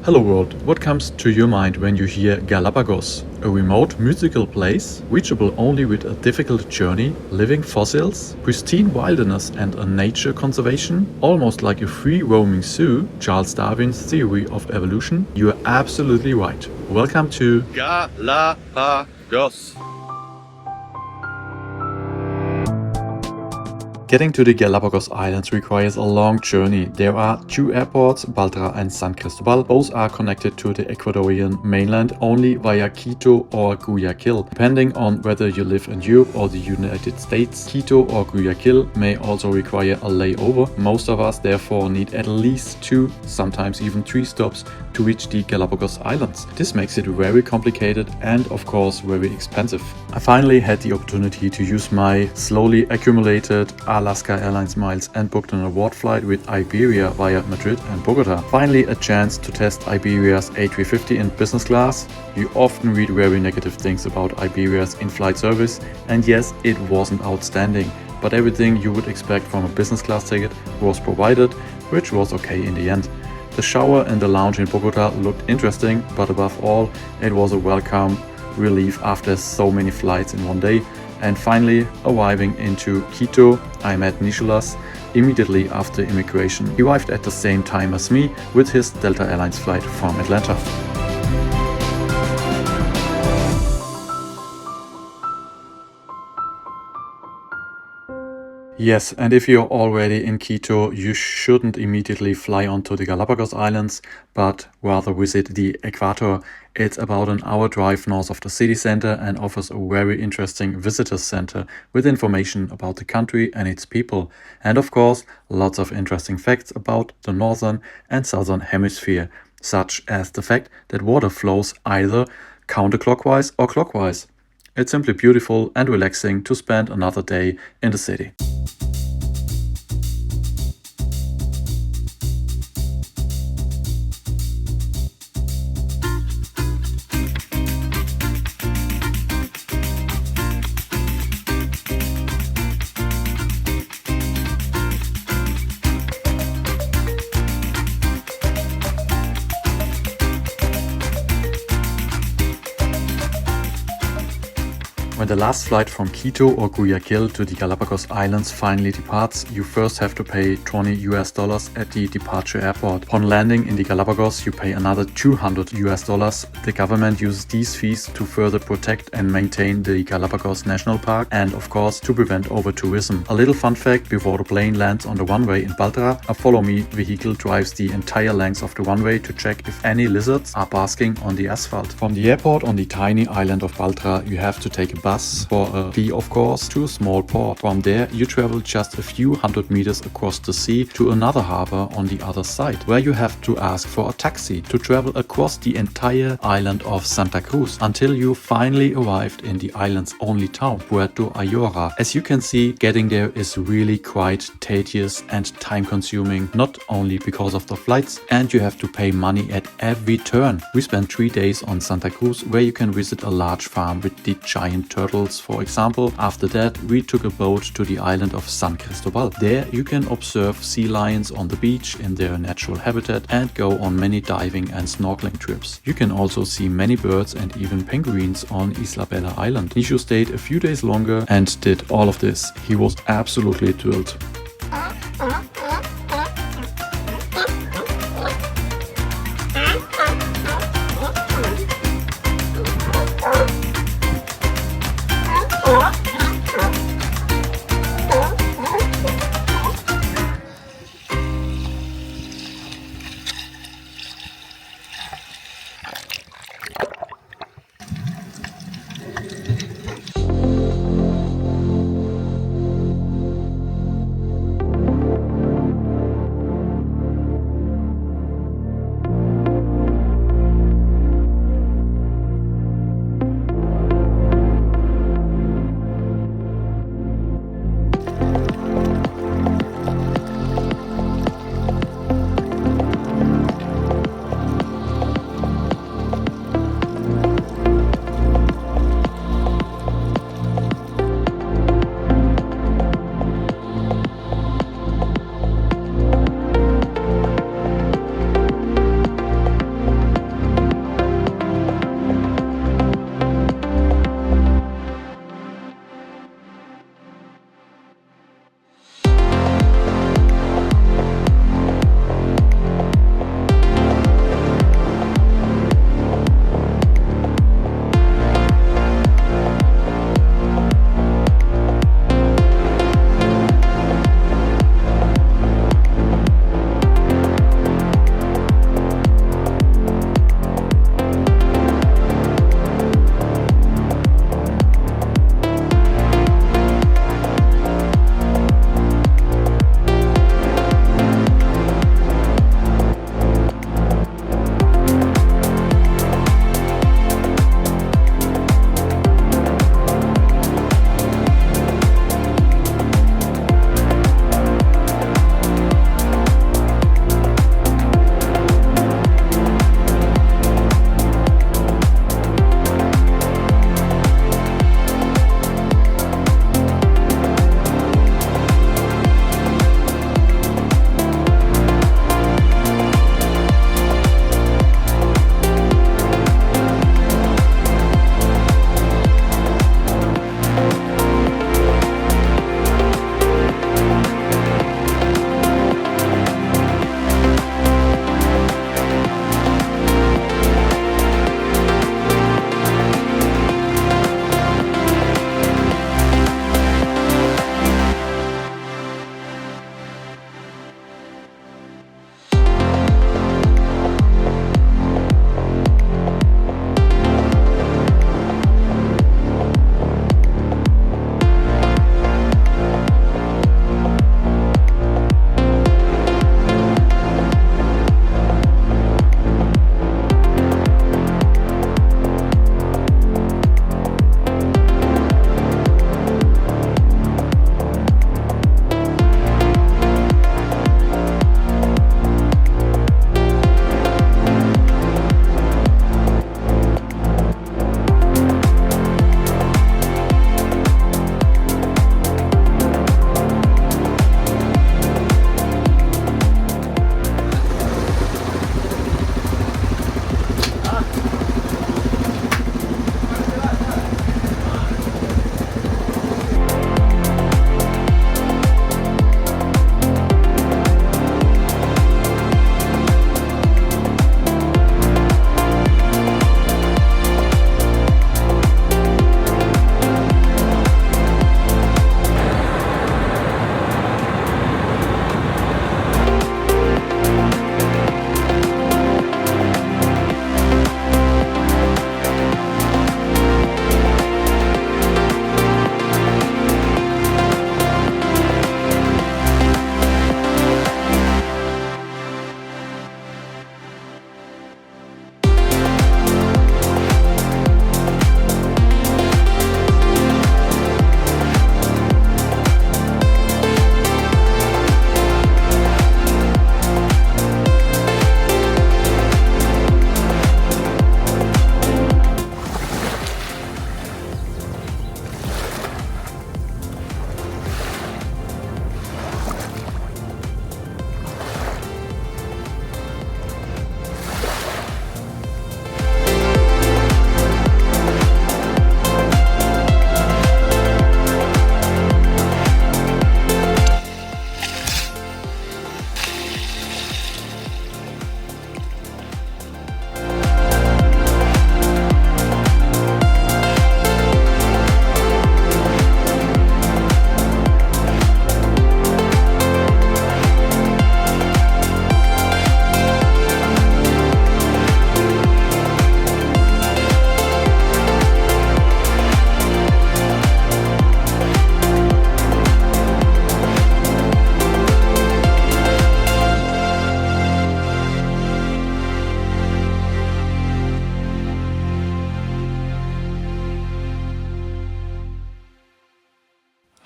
Hello world, what comes to your mind when you hear Galapagos? A remote mythical place, reachable only with a difficult journey, living fossils, pristine wilderness and a nature conservation? Almost like a free roaming zoo, Charles Darwin's theory of evolution? You are absolutely right. Welcome to Galapagos. Getting to the Galapagos Islands requires a long journey. There are two airports, Baltra and San Cristobal. Both are connected to the Ecuadorian mainland only via Quito or Guayaquil. Depending on whether you live in Europe or the United States, Quito or Guayaquil may also require a layover. Most of us therefore need at least 2, sometimes even 3 stops to reach the Galapagos Islands. This makes it very complicated and of course very expensive. I finally had the opportunity to use my slowly accumulated Alaska Airlines miles and booked an award flight with Iberia via Madrid and Bogota. Finally a chance to test Iberia's A350 in business class. You often read very negative things about Iberia's in-flight service, and yes, it wasn't outstanding, but everything you would expect from a business class ticket was provided, which was okay in the end. The shower in the lounge in Bogota looked interesting, but above all, it was a welcome relief after so many flights in one day. And finally, arriving into Quito, I met Nicholas immediately after immigration. He arrived at the same time as me with his Delta Airlines flight from Atlanta. Yes, and if you're already in Quito, you shouldn't immediately fly onto the Galapagos Islands, but rather visit the Equator. It's about an hour drive north of the city center and offers a very interesting visitor center with information about the country and its people. And of course, lots of interesting facts about the northern and southern hemisphere, such as the fact that water flows either counterclockwise or clockwise. It's simply beautiful and relaxing to spend another day in the city. When the last flight from Quito or Guayaquil to the Galapagos Islands finally departs, you first have to pay $20 at the departure airport. Upon landing in the Galapagos, you pay another $200. The government uses these fees to further protect and maintain the Galapagos National Park and of course to prevent over-tourism. A little fun fact, before the plane lands on the runway in Baltra, a Follow Me vehicle drives the entire length of the runway to check if any lizards are basking on the asphalt. From the airport on the tiny island of Baltra, you have to take a bus for a fee of course to a small port. From there you travel just a few hundred meters across the sea to another harbor on the other side, where you have to ask for a taxi to travel across the entire island of Santa Cruz until you finally arrived in the island's only town, Puerto Ayora. As you can see, getting there is really quite tedious and time consuming, not only because of the flights, and you have to pay money at every turn. We spent 3 days on Santa Cruz, where you can visit a large farm with the giant turtles, for example. After that, we took a boat to the island of San Cristobal. There you can observe sea lions on the beach in their natural habitat and go on many diving and snorkeling trips. You can also see many birds and even penguins on Isla Bella Island. Nishu stayed a few days longer and did all of this. He was absolutely thrilled.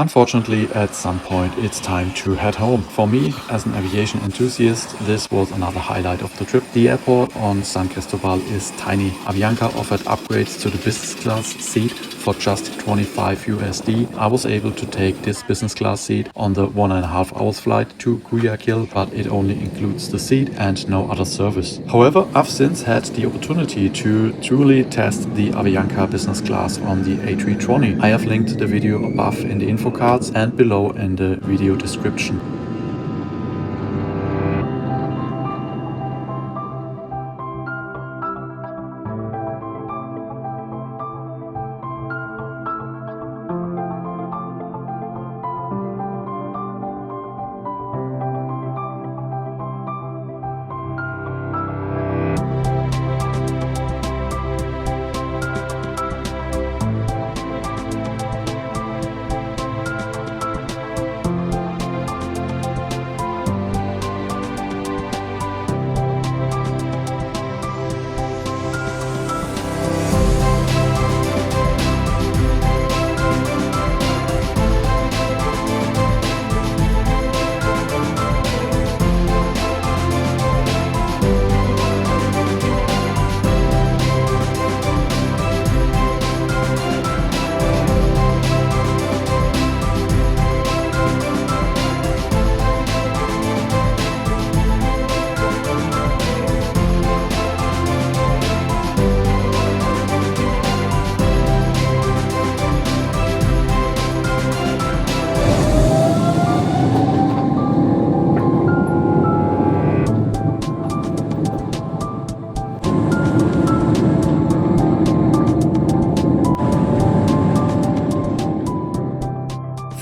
Unfortunately, at some point it's time to head home. For me, as an aviation enthusiast, this was another highlight of the trip. The airport on San Cristobal is tiny. Avianca offered upgrades to the business class seat for just 25 USD. I was able to take this business class seat on the 1.5 hours flight to Guayaquil, but it only includes the seat and no other service. However, I've since had the opportunity to truly test the Avianca business class on the A320. I have linked the video above in the info cards and below in the video description.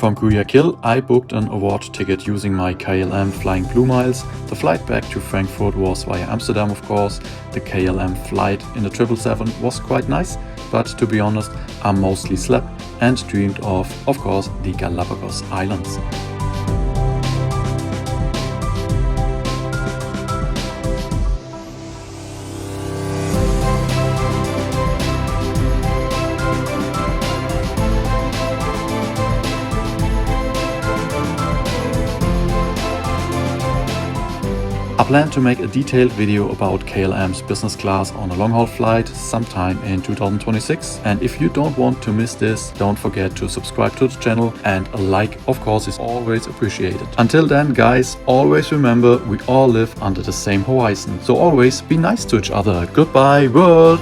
From Guayaquil, I booked an award ticket using my KLM Flying Blue Miles. The flight back to Frankfurt was via Amsterdam, of course. The KLM flight in the 777 was quite nice, but to be honest, I mostly slept and dreamed of course, the Galapagos Islands. I plan to make a detailed video about KLM's business class on a long-haul flight sometime in 2026. And if you don't want to miss this, don't forget to subscribe to the channel, and a like, of course, is always appreciated. Until then, guys, always remember we all live under the same horizon. So always be nice to each other. Goodbye, world!